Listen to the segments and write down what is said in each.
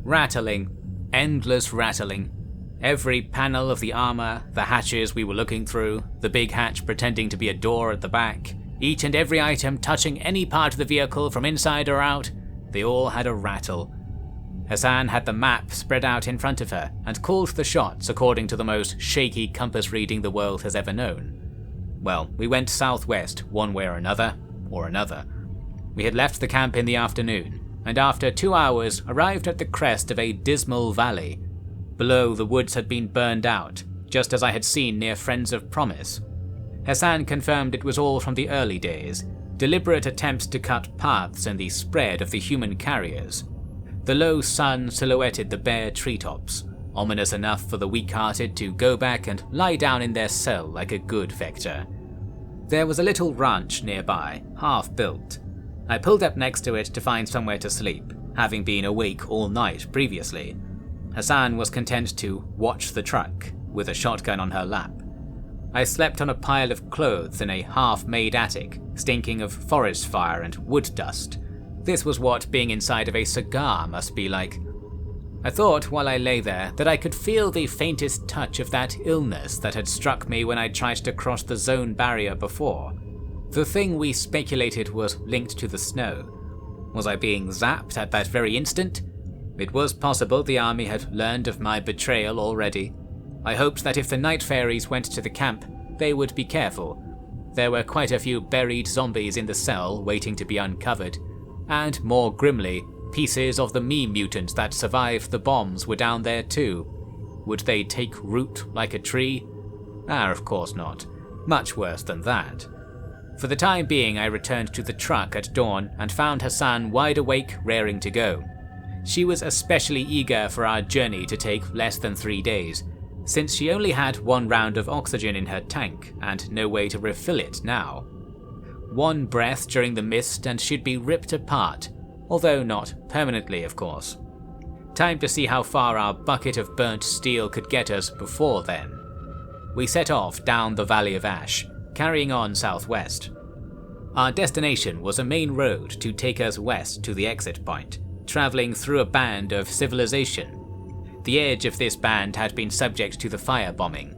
Rattling. Endless rattling. Every panel of the armor, the hatches we were looking through, the big hatch pretending to be a door at the back, each and every item touching any part of the vehicle from inside or out, they all had a rattle. Hassan had the map spread out in front of her and called the shots according to the most shaky compass reading the world has ever known. Well, we went southwest one way or another. We had left the camp in the afternoon, and after 2 hours arrived at the crest of a dismal valley. Below, the woods had been burned out, just as I had seen near Friends of Promise. Hassan confirmed it was all from the early days, deliberate attempts to cut paths in the spread of the human carriers. The low sun silhouetted the bare treetops, ominous enough for the weak-hearted to go back and lie down in their cell like a good vector. There was a little ranch nearby, half-built. I pulled up next to it to find somewhere to sleep, having been awake all night previously. Hassan was content to watch the truck, with a shotgun on her lap. I slept on a pile of clothes in a half-made attic, stinking of forest fire and wood dust. This was what being inside of a cigar must be like. I thought while I lay there that I could feel the faintest touch of that illness that had struck me when I tried to cross the zone barrier before. The thing we speculated was linked to the snow. Was I being zapped at that very instant? It was possible the army had learned of my betrayal already. I hoped that if the night fairies went to the camp, they would be careful. There were quite a few buried zombies in the cell waiting to be uncovered, and more grimly, pieces of the meme mutants that survived the bombs were down there too. Would they take root like a tree? Of course not. Much worse than that. For the time being, I returned to the truck at dawn and found Hassan wide awake, raring to go. She was especially eager for our journey to take less than 3 days, since she only had 1 round of oxygen in her tank and no way to refill it now. 1 breath during the mist and she'd be ripped apart, although not permanently, of course. Time to see how far our bucket of burnt steel could get us before then. We set off down the Valley of Ash, carrying on southwest. Our destination was a main road to take us west to the exit point, travelling through a band of civilization. The edge of this band had been subject to the firebombing.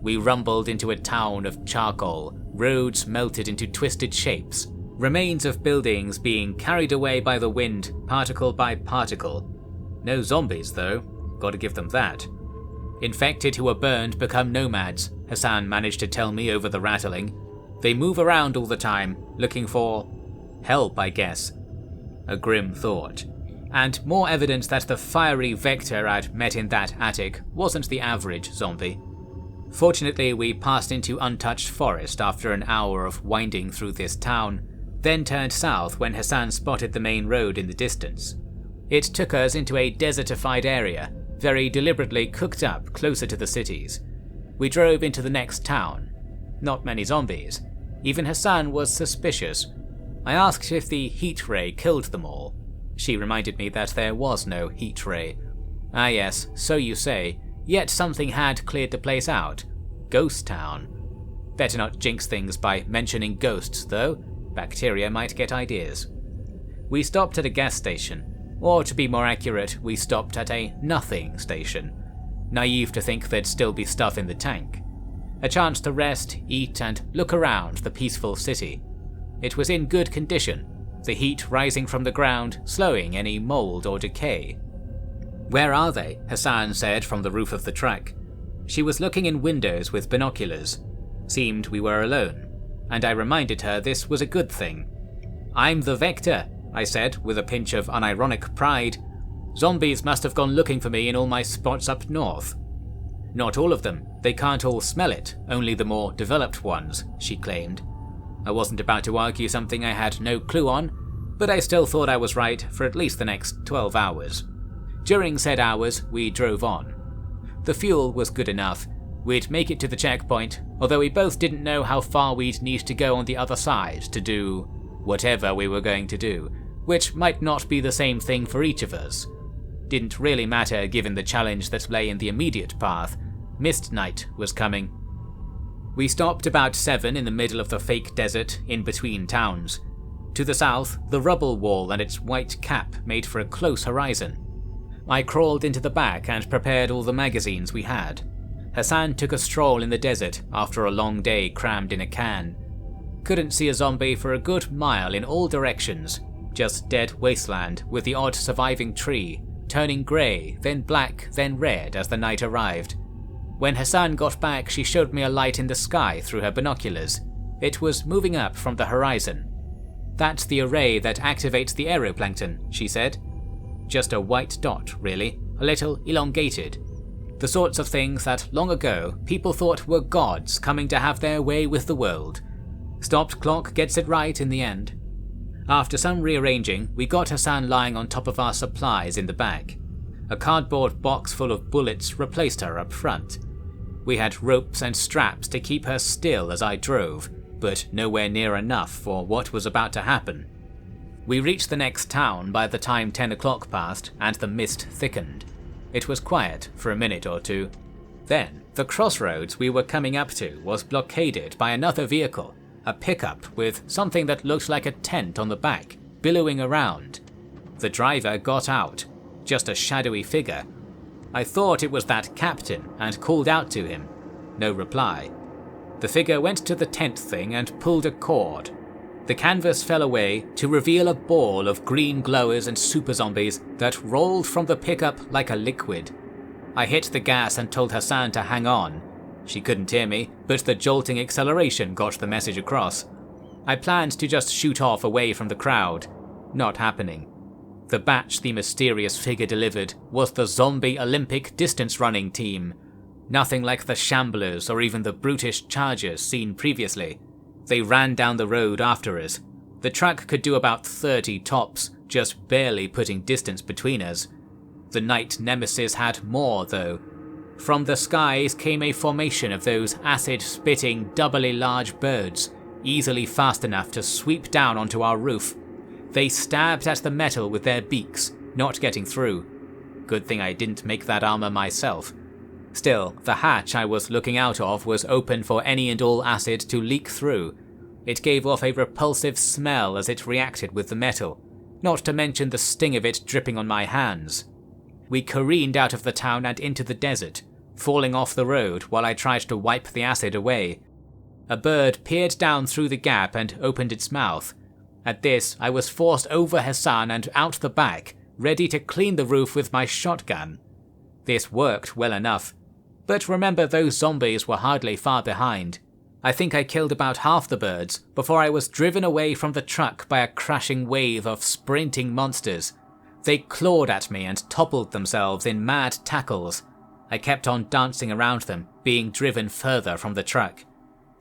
We rumbled into a town of charcoal, roads melted into twisted shapes, remains of buildings being carried away by the wind, particle by particle. No zombies though, gotta give them that. Infected who are burned become nomads, Hassan managed to tell me over the rattling. They move around all the time, looking for help, I guess. A grim thought. And more evidence that the fiery vector I'd met in that attic wasn't the average zombie. Fortunately, we passed into untouched forest after an hour of winding through this town, then turned south when Hassan spotted the main road in the distance. It took us into a desertified area, very deliberately cooked up closer to the cities. We drove into the next town. Not many zombies. Even Hassan was suspicious. I asked if the heat ray killed them all. She reminded me that there was no heat ray. Ah yes, so you say, yet something had cleared the place out. Ghost town. Better not jinx things by mentioning ghosts though, bacteria might get ideas. We stopped at a gas station, or to be more accurate, we stopped at a nothing station. Naive to think there'd still be stuff in the tank. A chance to rest, eat and look around the peaceful city. It was in good condition, the heat rising from the ground, slowing any mold or decay. "Where are they?" Hassan said from the roof of the truck. She was looking in windows with binoculars. Seemed we were alone, and I reminded her this was a good thing. "I'm the Vector," I said with a pinch of unironic pride. "Zombies must have gone looking for me in all my spots up north." "Not all of them. They can't all smell it, only the more developed ones," she claimed. I wasn't about to argue something I had no clue on, but I still thought I was right for at least the next 12 hours. During said hours, we drove on. The fuel was good enough. We'd make it to the checkpoint, although we both didn't know how far we'd need to go on the other side to do whatever we were going to do, which might not be the same thing for each of us. Didn't really matter given the challenge that lay in the immediate path. Mist night was coming. We stopped about 7 in the middle of the fake desert in between towns. To the south, the rubble wall and its white cap made for a close horizon. I crawled into the back and prepared all the magazines we had. Hassan took a stroll in the desert after a long day crammed in a can. Couldn't see a zombie for a good mile in all directions, just dead wasteland with the odd surviving tree, turning grey, then black, then red as the night arrived. When Hassan got back, she showed me a light in the sky through her binoculars. It was moving up from the horizon. "That's the array that activates the aeroplankton," she said. Just a white dot, really, a little elongated. The sorts of things that long ago people thought were gods coming to have their way with the world. Stopped clock gets it right in the end. After some rearranging, we got Hassan lying on top of our supplies in the back. A cardboard box full of bullets replaced her up front. We had ropes and straps to keep her still as I drove, but nowhere near enough for what was about to happen. We reached the next town by the time 10 o'clock passed and the mist thickened. It was quiet for a minute or two. Then, the crossroads we were coming up to was blockaded by another vehicle, a pickup with something that looked like a tent on the back, billowing around. The driver got out, just a shadowy figure. I thought it was that captain and called out to him. No reply. The figure went to the tent thing and pulled a cord. The canvas fell away to reveal a ball of green glowers and super zombies that rolled from the pickup like a liquid. I hit the gas and told Hassan to hang on. She couldn't hear me, but the jolting acceleration got the message across. I planned to just shoot off away from the crowd. Not happening. The batch the mysterious figure delivered was the zombie Olympic distance running team. Nothing like the shamblers or even the brutish chargers seen previously. They ran down the road after us. The truck could do about 30 tops, just barely putting distance between us. The night nemesis had more though. From the skies came a formation of those acid-spitting, doubly large birds, easily fast enough to sweep down onto our roof. They stabbed at the metal with their beaks, not getting through. Good thing I didn't make that armor myself. Still, the hatch I was looking out of was open for any and all acid to leak through. It gave off a repulsive smell as it reacted with the metal, not to mention the sting of it dripping on my hands. We careened out of the town and into the desert, falling off the road while I tried to wipe the acid away. A bird peered down through the gap and opened its mouth. At this, I was forced over Hassan and out the back, ready to clean the roof with my shotgun. This worked well enough. But remember, those zombies were hardly far behind. I think I killed about half the birds before I was driven away from the truck by a crashing wave of sprinting monsters. They clawed at me and toppled themselves in mad tackles. I kept on dancing around them, being driven further from the truck.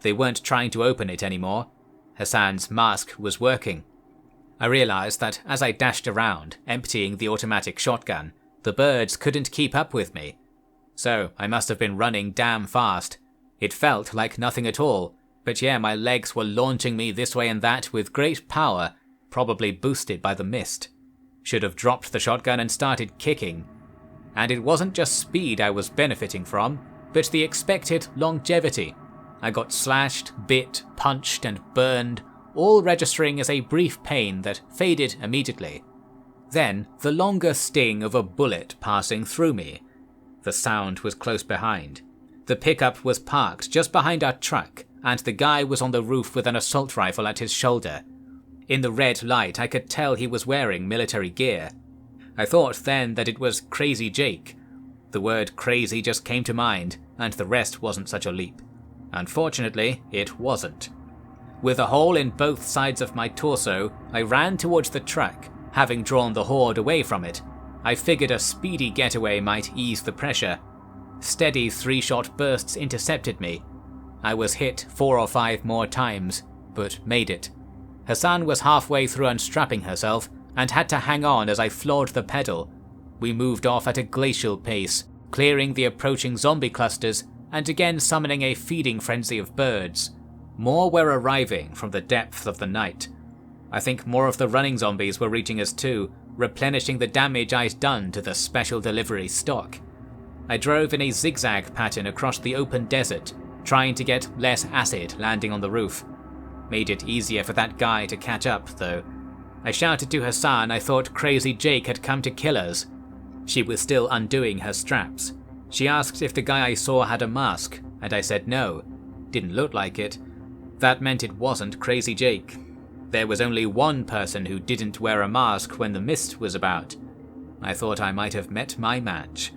They weren't trying to open it anymore. Hassan's mask was working. I realized that as I dashed around, emptying the automatic shotgun, the birds couldn't keep up with me. So I must have been running damn fast. It felt like nothing at all, but yeah, my legs were launching me this way and that with great power, probably boosted by the mist. Should have dropped the shotgun and started kicking. And it wasn't just speed I was benefiting from, but the expected longevity. I got slashed, bit, punched, and burned, all registering as a brief pain that faded immediately. Then, the longer sting of a bullet passing through me. The sound was close behind. The pickup was parked just behind our truck, and the guy was on the roof with an assault rifle at his shoulder. In the red light, I could tell he was wearing military gear. I thought then that it was Crazy Jake. The word crazy just came to mind, and the rest wasn't such a leap. Unfortunately, it wasn't. With a hole in both sides of my torso, I ran towards the truck, having drawn the horde away from it. I figured a speedy getaway might ease the pressure. Steady 3-shot bursts intercepted me. I was hit 4 or 5 more times, but made it. Hassan was halfway through unstrapping herself and had to hang on as I floored the pedal. We moved off at a glacial pace, clearing the approaching zombie clusters and again summoning a feeding frenzy of birds. More were arriving from the depths of the night. I think more of the running zombies were reaching us too, replenishing the damage I'd done to the special delivery stock. I drove in a zigzag pattern across the open desert, trying to get less acid landing on the roof. Made it easier for that guy to catch up, though. I shouted to Hassan I thought Crazy Jake had come to kill us. She was still undoing her straps. She asked if the guy I saw had a mask, and I said no. Didn't look like it. That meant it wasn't Crazy Jake. There was only one person who didn't wear a mask when the mist was about. I thought I might have met my match.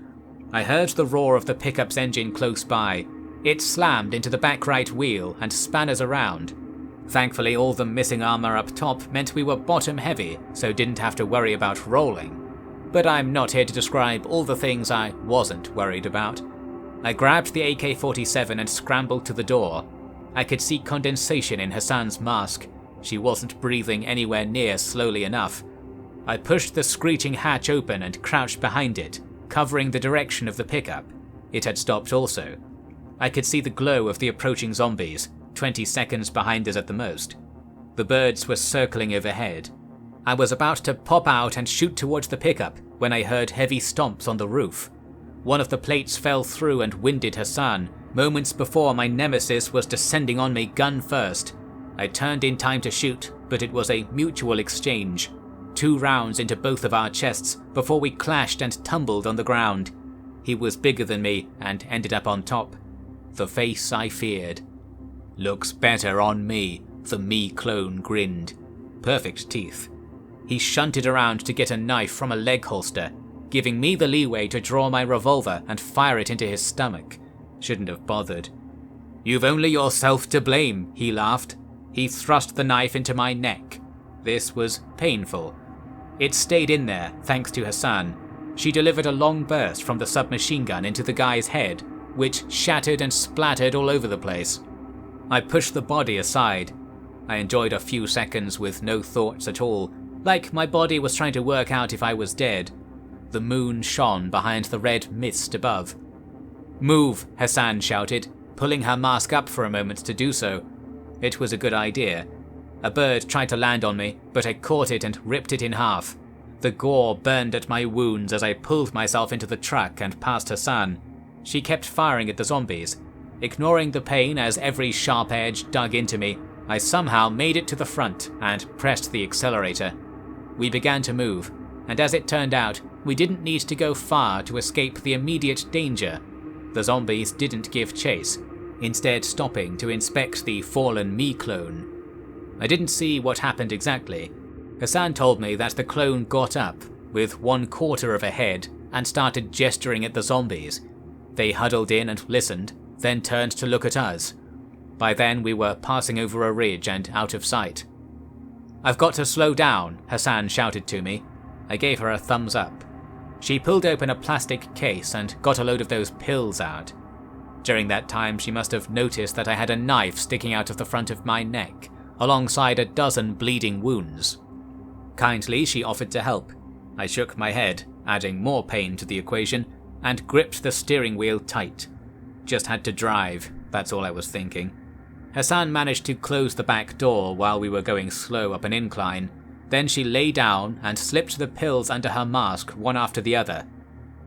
I heard the roar of the pickup's engine close by. It slammed into the back right wheel and span us around. Thankfully, all the missing armor up top meant we were bottom heavy, so didn't have to worry about rolling. But I'm not here to describe all the things I wasn't worried about. I grabbed the AK-47 and scrambled to the door. I could see condensation in Hassan's mask. She wasn't breathing anywhere near slowly enough. I pushed the screeching hatch open and crouched behind it, covering the direction of the pickup. It had stopped also. I could see the glow of the approaching zombies, 20 seconds behind us at the most. The birds were circling overhead. I was about to pop out and shoot towards the pickup when I heard heavy stomps on the roof. One of the plates fell through and winded Hassan, moments before my nemesis was descending on me gun first. I turned in time to shoot, but it was a mutual exchange. 2 rounds into both of our chests before we clashed and tumbled on the ground. He was bigger than me and ended up on top. The face I feared. "Looks better on me," the me clone grinned. Perfect teeth. He shunted around to get a knife from a leg holster, giving me the leeway to draw my revolver and fire it into his stomach. Shouldn't have bothered. "You've only yourself to blame," he laughed. He thrust the knife into my neck. This was painful. It stayed in there, thanks to Hassan. She delivered a long burst from the submachine gun into the guy's head, which shattered and splattered all over the place. I pushed the body aside. I enjoyed a few seconds with no thoughts at all, like my body was trying to work out if I was dead. The moon shone behind the red mist above. "Move," Hassan shouted, pulling her mask up for a moment to do so. It was a good idea. A bird tried to land on me, but I caught it and ripped it in half. The gore burned at my wounds as I pulled myself into the truck and past Hassan. She kept firing at the zombies. Ignoring the pain as every sharp edge dug into me, I somehow made it to the front and pressed the accelerator. We began to move, and as it turned out, we didn't need to go far to escape the immediate danger. The zombies didn't give chase, instead stopping to inspect the fallen me clone. I didn't see what happened exactly. Hassan told me that the clone got up, with 1/4 of a head, and started gesturing at the zombies. They huddled in and listened, then turned to look at us. By then we were passing over a ridge and out of sight. "I've got to slow down," Hassan shouted to me. I gave her a thumbs up. She pulled open a plastic case and got a load of those pills out. During that time she must have noticed that I had a knife sticking out of the front of my neck, alongside a dozen bleeding wounds. Kindly she offered to help. I shook my head, adding more pain to the equation, and gripped the steering wheel tight. Just had to drive, that's all I was thinking. Hassan managed to close the back door while we were going slow up an incline. Then she lay down and slipped the pills under her mask one after the other.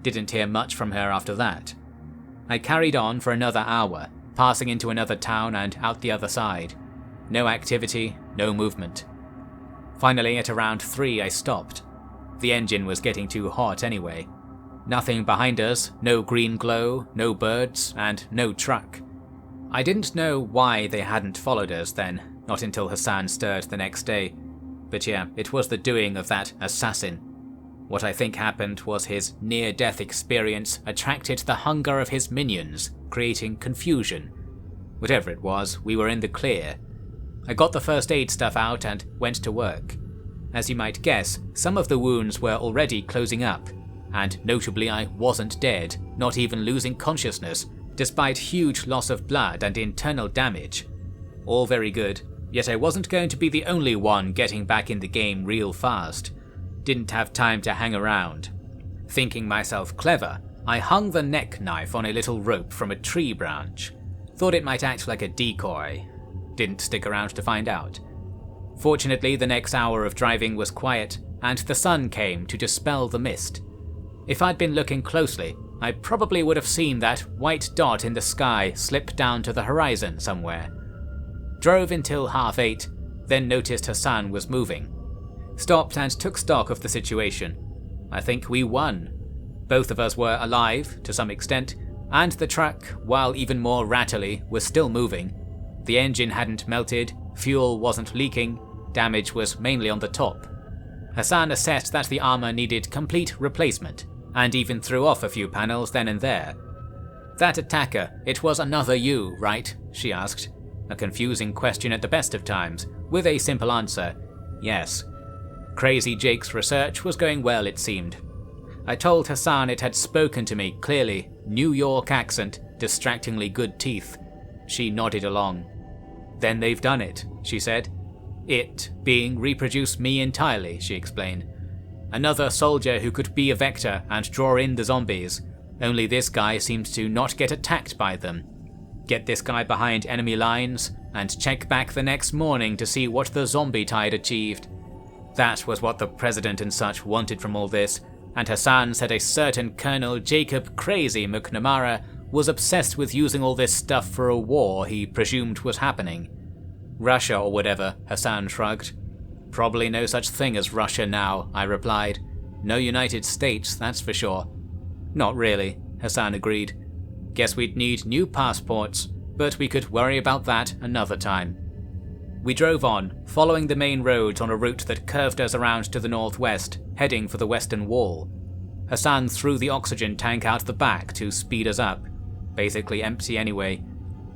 Didn't hear much from her after that. I carried on for another hour, passing into another town and out the other side. No activity, no movement. Finally, at around 3 I stopped. The engine was getting too hot anyway. Nothing behind us, no green glow, no birds, and no truck. I didn't know why they hadn't followed us then, not until Hassan stirred the next day. But yeah, it was the doing of that assassin. What I think happened was his near-death experience attracted the hunger of his minions, creating confusion. Whatever it was, we were in the clear. I got the first aid stuff out and went to work. As you might guess, some of the wounds were already closing up, and notably I wasn't dead, not even losing consciousness, despite huge loss of blood and internal damage. All very good, yet I wasn't going to be the only one getting back in the game real fast. Didn't have time to hang around. Thinking myself clever, I hung the neck knife on a little rope from a tree branch. Thought it might act like a decoy. Didn't stick around to find out. Fortunately, the next hour of driving was quiet, and the sun came to dispel the mist. If I'd been looking closely, I probably would have seen that white dot in the sky slip down to the horizon somewhere. Drove until 8:30, then noticed Hassan was moving. Stopped and took stock of the situation. I think we won. Both of us were alive, to some extent, and the truck, while even more rattly, was still moving. The engine hadn't melted, fuel wasn't leaking, damage was mainly on the top. Hassan assessed that the armor needed complete replacement, and even threw off a few panels then and there. "That attacker, it was another you, right?" she asked. A confusing question at the best of times, with a simple answer: yes. Crazy Jake's research was going well, it seemed. I told Hassan it had spoken to me clearly, New York accent, distractingly good teeth. She nodded along. "Then they've done it," she said. "It being reproduce me entirely," she explained. "Another soldier who could be a vector and draw in the zombies, only this guy seems to not get attacked by them. Get this guy behind enemy lines, and check back the next morning to see what the zombie tide achieved." That was what the president and such wanted from all this, and Hassan said a certain Colonel Jacob Crazy McNamara was obsessed with using all this stuff for a war he presumed was happening. "Russia or whatever," Hassan shrugged. "Probably no such thing as Russia now," I replied. "No United States, that's for sure." "Not really," Hassan agreed. "Guess we'd need new passports, but we could worry about that another time." We drove on, following the main roads on a route that curved us around to the northwest, heading for the Western Wall. Hassan threw the oxygen tank out the back to speed us up, basically empty anyway.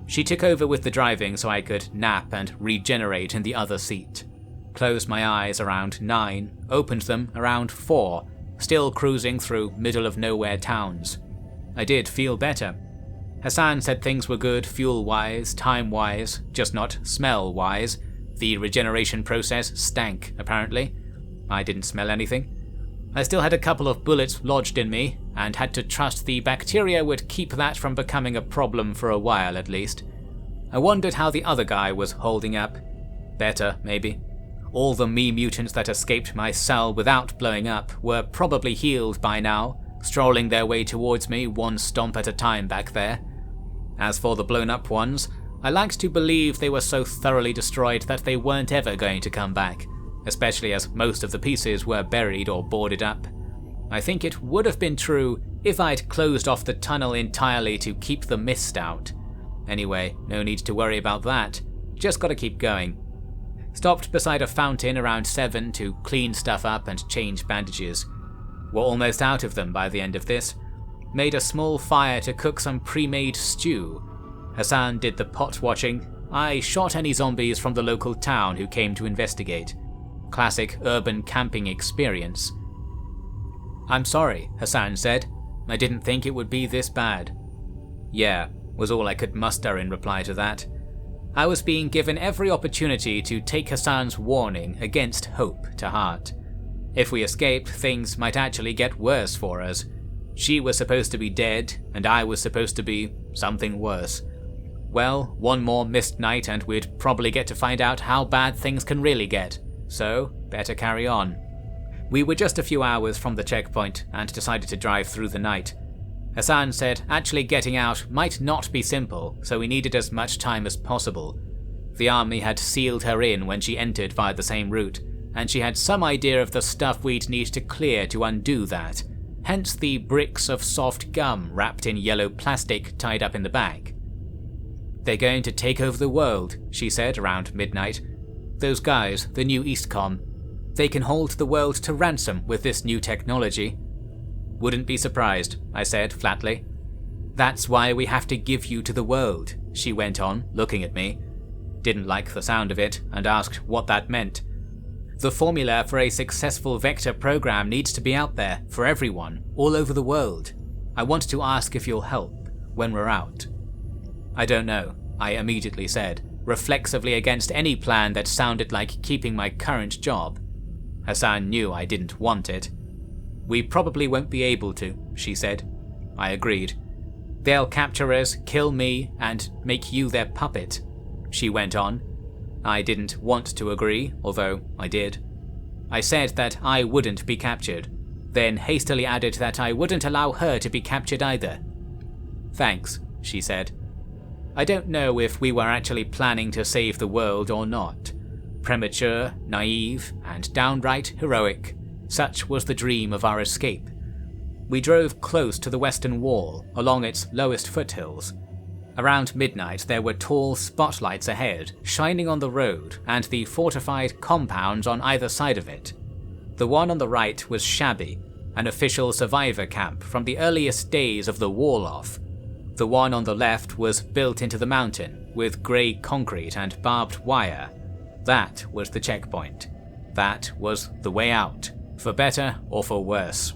She took over with the driving so I could nap and regenerate in the other seat. Closed my eyes around 9, opened them around 4, still cruising through middle-of-nowhere towns. I did feel better. Hassan said things were good fuel-wise, time-wise, just not smell-wise. The regeneration process stank, apparently. I didn't smell anything. I still had a couple of bullets lodged in me, and had to trust the bacteria would keep that from becoming a problem for a while at least. I wondered how the other guy was holding up. Better, maybe. All the me mutants that escaped my cell without blowing up were probably healed by now, strolling their way towards me one stomp at a time back there. As for the blown up ones, I liked to believe they were so thoroughly destroyed that they weren't ever going to come back, especially as most of the pieces were buried or boarded up. I think it would have been true if I'd closed off the tunnel entirely to keep the mist out. Anyway, no need to worry about that, just gotta keep going. Stopped beside a fountain around 7 to clean stuff up and change bandages. We're almost out of them by the end of this. Made a small fire to cook some pre-made stew. Hassan did the pot watching. I shot any zombies from the local town who came to investigate. Classic urban camping experience. "I'm sorry," Hassan said. "I didn't think it would be this bad." "Yeah," was all I could muster in reply to that. I was being given every opportunity to take Hassan's warning against hope to heart. If we escaped, things might actually get worse for us. She was supposed to be dead, and I was supposed to be something worse. Well, one more missed night and we'd probably get to find out how bad things can really get, so better carry on. We were just a few hours from the checkpoint and decided to drive through the night. Hassan said actually getting out might not be simple, so we needed as much time as possible. The army had sealed her in when she entered via the same route, and she had some idea of the stuff we'd need to clear to undo that. Hence the bricks of soft gum wrapped in yellow plastic tied up in the back. "They're going to take over the world," she said around midnight. "Those guys, the new Eastcom, they can hold the world to ransom with this new technology." "Wouldn't be surprised," I said flatly. "That's why we have to give you to the world," she went on, looking at me. Didn't like the sound of it, and asked what that meant. "The formula for a successful vector program needs to be out there, for everyone, all over the world. I want to ask if you'll help, when we're out." "I don't know," I immediately said, reflexively against any plan that sounded like keeping my current job. Hassan knew I didn't want it. "We probably won't be able to," she said. I agreed. "They'll capture us, kill me, and make you their puppet," she went on. I didn't want to agree, although I did. I said that I wouldn't be captured, then hastily added that I wouldn't allow her to be captured either. "Thanks," she said. I don't know if we were actually planning to save the world or not. Premature, naive, and downright heroic. Such was the dream of our escape. We drove close to the western wall, along its lowest foothills. Around midnight there were tall spotlights ahead, shining on the road and the fortified compounds on either side of it. The one on the right was shabby, an official survivor camp from the earliest days of the Wall-Off. The one on the left was built into the mountain, with grey concrete and barbed wire. That was the checkpoint. That was the way out, for better or for worse.